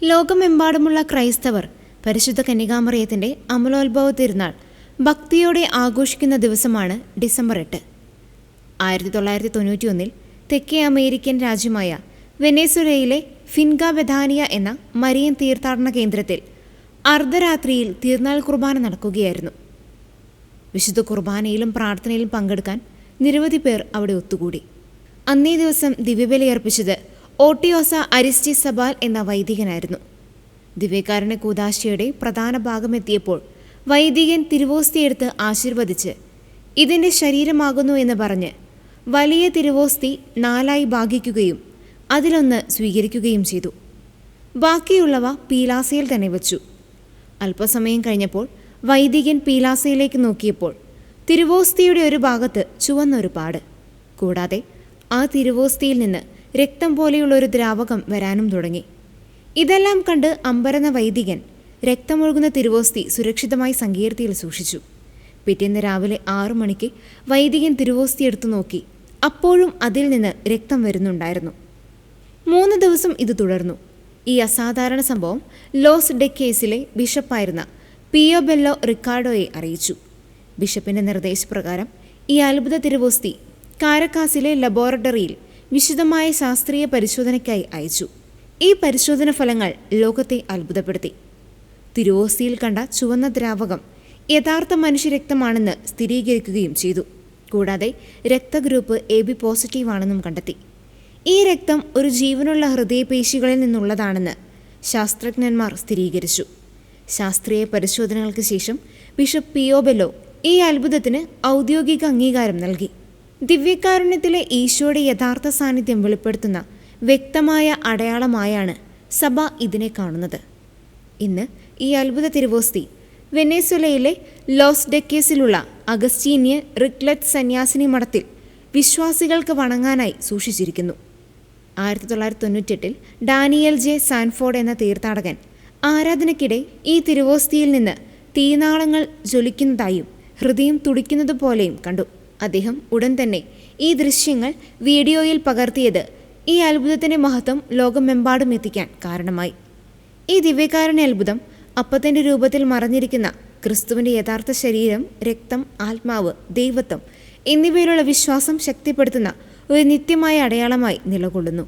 ലോകമെമ്പാടുമുള്ള ക്രൈസ്തവർ പരിശുദ്ധ കന്യകാമറിയത്തിൻ്റെ അമലോത്ഭവ തിരുനാൾ ഭക്തിയോടെ ആഘോഷിക്കുന്ന ദിവസമാണ് ഡിസംബർ 8. 1991 തെക്കേ അമേരിക്കൻ രാജ്യമായ വെനസ്വേലയിലെ ഫിൻഗ ബെഥാനിയ എന്ന മരിയൻ തീർത്ഥാടന കേന്ദ്രത്തിൽ അർദ്ധരാത്രിയിൽ തിരുനാൾ കുർബാന നടക്കുകയായിരുന്നു. വിശുദ്ധ കുർബാനയിലും പ്രാർത്ഥനയിലും പങ്കെടുക്കാൻ നിരവധി പേർ അവിടെ ഒത്തുകൂടി. അന്നേ ദിവസം ദിവ്യബലിയർപ്പിച്ചത് ഓട്ടിയോസ അരിസ്റ്റിസബാൽ എന്ന വൈദികനായിരുന്നു. ദിവ്യകാരുണ്യ കൂദാശയുടെ പ്രധാന ഭാഗമെത്തിയപ്പോൾ വൈദികൻ തിരുവോസ്തിയെടുത്ത് ആശീർവദിച്ച് ഇതിൻ്റെ ശരീരമാകുന്നു എന്ന് പറഞ്ഞ് വലിയ തിരുവോസ്തി 4 ഭാഗിക്കുകയും അതിലൊന്ന് സ്വീകരിക്കുകയും ചെയ്തു. ബാക്കിയുള്ളവ പീലാസയിൽ തന്നെ വച്ചു. അല്പസമയം കഴിഞ്ഞപ്പോൾ വൈദികൻ പീലാസയിലേക്ക് നോക്കിയപ്പോൾ തിരുവോസ്തിയുടെ ഒരു ഭാഗത്ത് ചുവന്നൊരു പാട്, കൂടാതെ ആ തിരുവോസ്തിയിൽ നിന്ന് രക്തം പോലെയുള്ള ഒരു ദ്രാവകം വരാനും തുടങ്ങി. ഇതെല്ലാം കണ്ട് അമ്പരന്ന വൈദികൻ രക്തമൊഴുകുന്ന തിരുവോസ്തി സുരക്ഷിതമായി സങ്കീർത്തിയിൽ സൂക്ഷിച്ചു. പിറ്റേന്ന് രാവിലെ 6 മണിക്ക് വൈദികൻ തിരുവോസ്തി എടുത്തു നോക്കി. അപ്പോഴും അതിൽ നിന്ന് രക്തം വരുന്നുണ്ടായിരുന്നു. 3 ദിവസം ഇത് തുടർന്നു. ഈ അസാധാരണ സംഭവം ലോസ് ഡെക്കേസിലെ ബിഷപ്പായിരുന്ന പിയോബെല്ലോ റിക്കാർഡോയെ അറിയിച്ചു. ബിഷപ്പിൻ്റെ നിർദ്ദേശപ്രകാരം ഈ അത്ഭുത തിരുവോസ്തി കാരക്കാസിലെ ലബോറട്ടറിയിൽ വിശദമായ ശാസ്ത്രീയ പരിശോധനയ്ക്കായി അയച്ചു. ഈ പരിശോധന ഫലങ്ങൾ ലോകത്തെ അത്ഭുതപ്പെടുത്തി. തിരുവോസ്തിയിൽ കണ്ട ചുവന്ന ദ്രാവകം യഥാർത്ഥ മനുഷ്യരക്തമാണെന്ന് സ്ഥിരീകരിക്കുകയും ചെയ്തു. കൂടാതെ രക്തഗ്രൂപ്പ് AB പോസിറ്റീവാണെന്നും കണ്ടെത്തി. ഈ രക്തം ഒരു ജീവനുള്ള ഹൃദയപേശികളിൽ നിന്നുള്ളതാണെന്ന് ശാസ്ത്രജ്ഞന്മാർ സ്ഥിരീകരിച്ചു. ശാസ്ത്രീയ പരിശോധനകൾക്ക് ശേഷം ബിഷപ്പ് പിയോബെല്ലോ ഈ അത്ഭുതത്തിന് ഔദ്യോഗിക അംഗീകാരം നൽകി. ദിവ്യകാരുണ്യത്തിലെ ഈശോയുടെ യഥാർത്ഥ സാന്നിധ്യം വെളിപ്പെടുത്തുന്ന വ്യക്തമായ അടയാളമായാണ് സഭ ഇതിനെ കാണുന്നത്. ഇന്ന് ഈ അത്ഭുത തിരുവോസ്തി വെനസ്വേലയിലെ ലോസ് ഡെക്കേസിലുള്ള അഗസ്റ്റീനിയൻ റിക്ലറ്റ് സന്യാസിനി മഠത്തിൽ വിശ്വാസികൾക്ക് വണങ്ങാനായി സൂക്ഷിച്ചിരിക്കുന്നു. 1998 ഡാനിയൽ ജെ സാൻഫോർഡ് എന്ന തീർത്ഥാടകൻ ആരാധനയ്ക്കിടെ ഈ തിരുവോസ്തിയിൽ നിന്ന് തീനാളങ്ങൾ ജ്വലിക്കുന്നതായും ഹൃദയം തുടിക്കുന്നത് പോലെയും കണ്ടു. അദ്ദേഹം ഉടൻ തന്നെ ഈ ദൃശ്യങ്ങൾ വീഡിയോയിൽ പകർത്തിയത് ഈ അത്ഭുതത്തിൻ്റെ മഹത്വം ലോകമെമ്പാടും എത്തിക്കാൻ കാരണമായി. ഈ ദിവ്യകാരുണ്യ അത്ഭുതം അപ്പത്തിൻ്റെ രൂപത്തിൽ മറഞ്ഞിരിക്കുന്ന ക്രിസ്തുവിൻ്റെ യഥാർത്ഥ ശരീരം, രക്തം, ആത്മാവ്, ദൈവത്വം എന്നിവയിലുള്ള വിശ്വാസം ശക്തിപ്പെടുത്തുന്ന ഒരു നിത്യമായ അടയാളമായി നിലകൊള്ളുന്നു.